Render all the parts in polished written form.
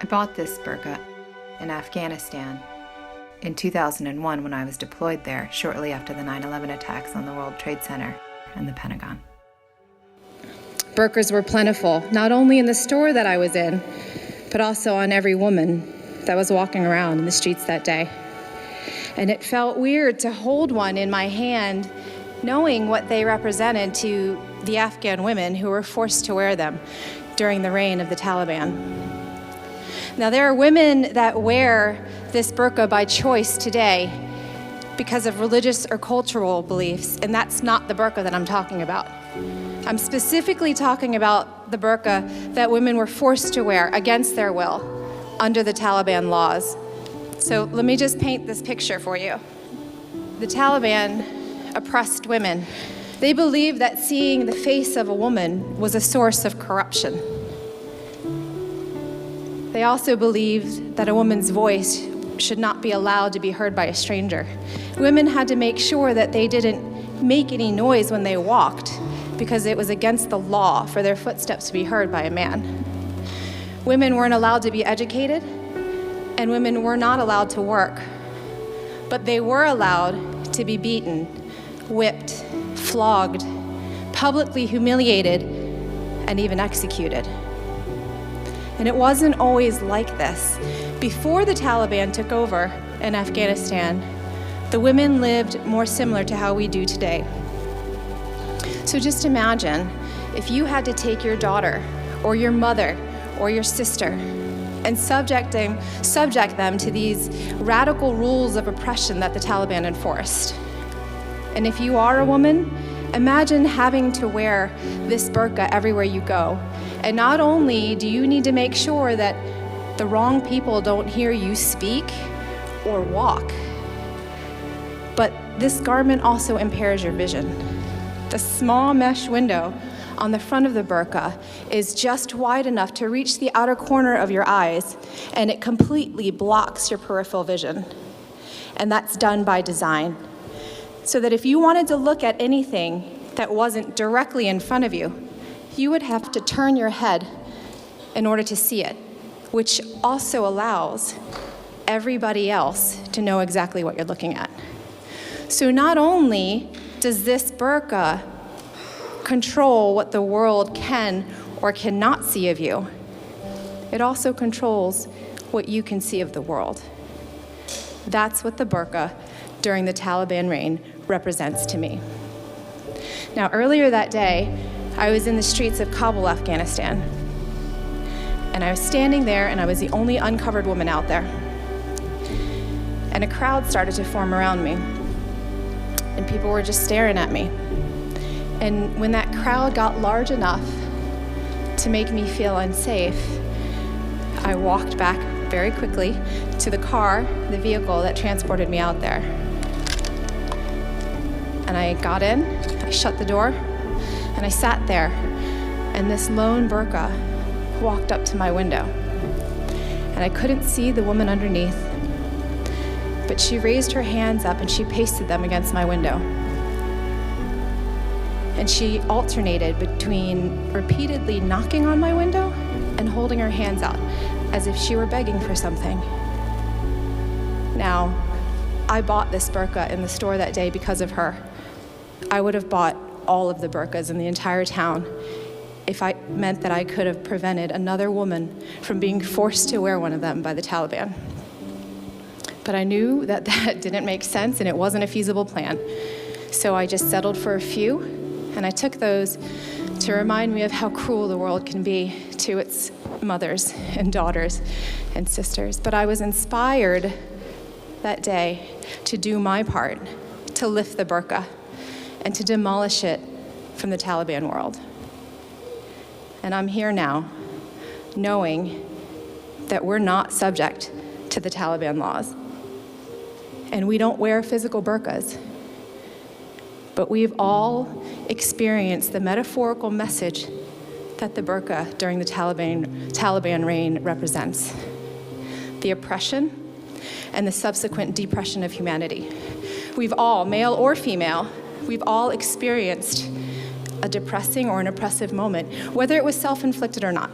I bought this burqa in Afghanistan in 2001 when I was deployed there shortly after the 9/11 attacks on the World Trade Center and the Pentagon. Burqas were plentiful, not only in the store that I was in, but also on every woman that was walking around in the streets that day. And it felt weird to hold one in my hand, knowing what they represented to the Afghan women who were forced to wear them during the reign of the Taliban. Now, there are women that wear this burqa by choice today because of religious or cultural beliefs, and that's not the burqa that I'm talking about. I'm specifically talking about the burqa that women were forced to wear against their will under the Taliban laws. So let me just paint this picture for you. The Taliban oppressed women. They believed that seeing the face of a woman was a source of corruption. They also believed that a woman's voice should not be allowed to be heard by a stranger. Women had to make sure that they didn't make any noise when they walked because it was against the law for their footsteps to be heard by a man. Women weren't allowed to be educated, and women were not allowed to work, but they were allowed to be beaten, whipped, flogged, publicly humiliated, and even executed. And it wasn't always like this. Before the Taliban took over in Afghanistan, the women lived more similar to how we do today. So just imagine if you had to take your daughter or your mother or your sister and subject them to these radical rules of oppression that the Taliban enforced. And if you are a woman, imagine having to wear this burqa everywhere you go. And not only do you need to make sure that the wrong people don't hear you speak or walk, but this garment also impairs your vision. The small mesh window on the front of the burqa is just wide enough to reach the outer corner of your eyes, and it completely blocks your peripheral vision. And that's done by design. So that if you wanted to look at anything that wasn't directly in front of you, you would have to turn your head in order to see it, which also allows everybody else to know exactly what you're looking at. So not only does this burqa control what the world can or cannot see of you, it also controls what you can see of the world. That's what the burqa during the Taliban reign represents to me. Now, earlier that day, I was in the streets of Kabul, Afghanistan, and I was standing there, and I was the only uncovered woman out there. And a crowd started to form around me, and people were just staring at me. And when that crowd got large enough to make me feel unsafe, I walked back very quickly to the car, the vehicle that transported me out there. And I got in, I shut the door, and I sat there, and this lone burqa walked up to my window. And I couldn't see the woman underneath, but she raised her hands up and she pasted them against my window. And she alternated between repeatedly knocking on my window and holding her hands out as if she were begging for something. Now, I bought this burqa in the store that day because of her. I would have bought all of the burqas in the entire town if I meant that I could have prevented another woman from being forced to wear one of them by the Taliban. But I knew that that didn't make sense and it wasn't a feasible plan. So I just settled for a few, and I took those to remind me of how cruel the world can be to its mothers and daughters and sisters. But I was inspired that day to do my part, to lift the burqa and to demolish it from the Taliban world. And I'm here now, knowing that we're not subject to the Taliban laws. And we don't wear physical burqas. But we've all experienced the metaphorical message that the burqa during the Taliban reign represents. The oppression and the subsequent depression of humanity. We've all, male or female, we've all experienced a depressing or an oppressive moment, whether it was self-inflicted or not.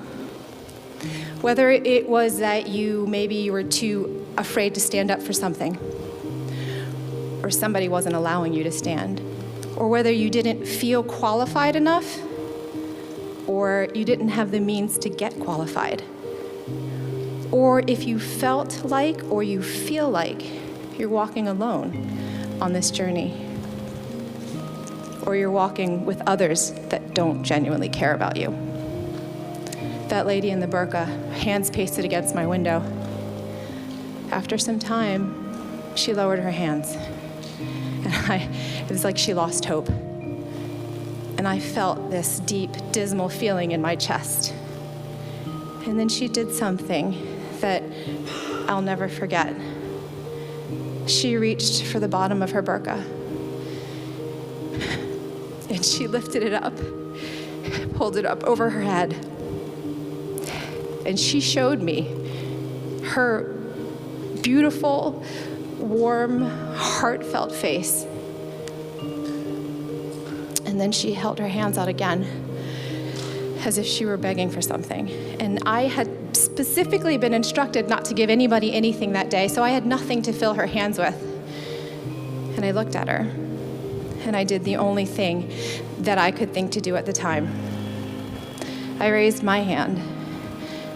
Whether it was that maybe you were too afraid to stand up for something, or somebody wasn't allowing you to stand, or whether you didn't feel qualified enough, or you didn't have the means to get qualified, or if you felt like or you feel like you're walking alone on this journey, or you're walking with others that don't genuinely care about you. That lady in the burqa, hands pasted against my window. After some time, she lowered her hands. And it was like she lost hope. And I felt this deep, dismal feeling in my chest. And then she did something that I'll never forget. She reached for the bottom of her burqa. And she lifted it up, pulled it up over her head. And she showed me her beautiful, warm, heartfelt face. And then she held her hands out again, as if she were begging for something. And I had specifically been instructed not to give anybody anything that day, so I had nothing to fill her hands with. And I looked at her, and I did the only thing that I could think to do at the time. I raised my hand,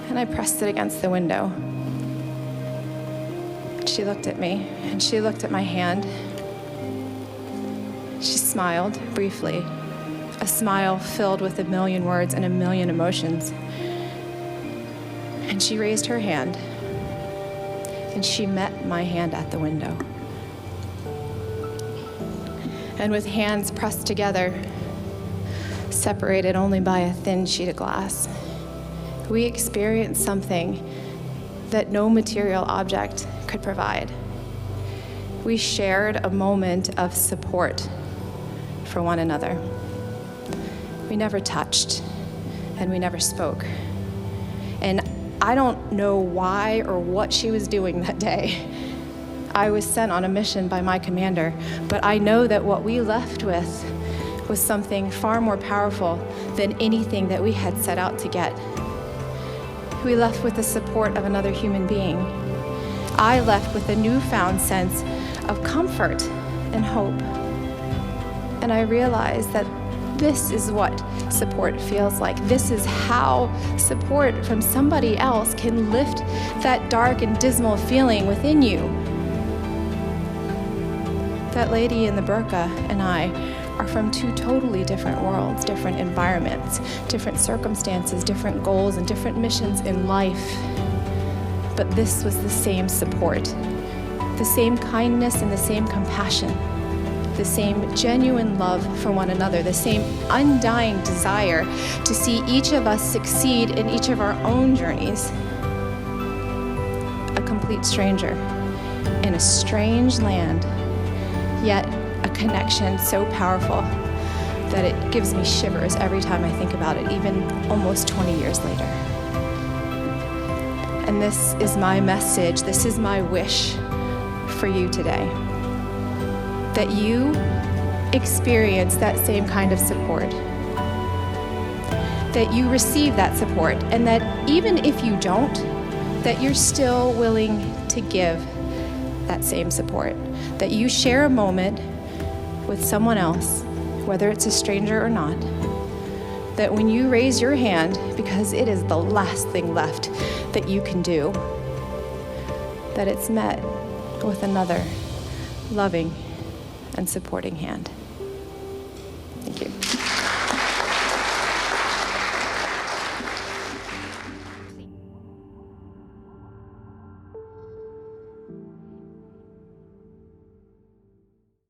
and I pressed it against the window. She looked at me, and she looked at my hand. She smiled briefly, a smile filled with a million words and a million emotions. And she raised her hand, and she met my hand at the window. And with hands pressed together, separated only by a thin sheet of glass, we experienced something that no material object could provide. We shared a moment of support for one another. We never touched, and we never spoke. And I don't know why or what she was doing that day. I was sent on a mission by my commander, but I know that what we left with was something far more powerful than anything that we had set out to get. We left with the support of another human being. I left with a newfound sense of comfort and hope. And I realized that this is what support feels like. This is how support from somebody else can lift that dark and dismal feeling within you. That lady in the burqa and I are from two totally different worlds, different environments, different circumstances, different goals, and different missions in life. But this was the same support, the same kindness and the same compassion, the same genuine love for one another, the same undying desire to see each of us succeed in each of our own journeys. A complete stranger in a strange land, yet a connection so powerful that it gives me shivers every time I think about it, even almost 20 years later. And this is my message, this is my wish for you today, that you experience that same kind of support, that you receive that support, and that even if you don't, that you're still willing to give that same support, that you share a moment with someone else, whether it's a stranger or not, that when you raise your hand, because it is the last thing left that you can do, that it's met with another loving and supporting hand. Thank you.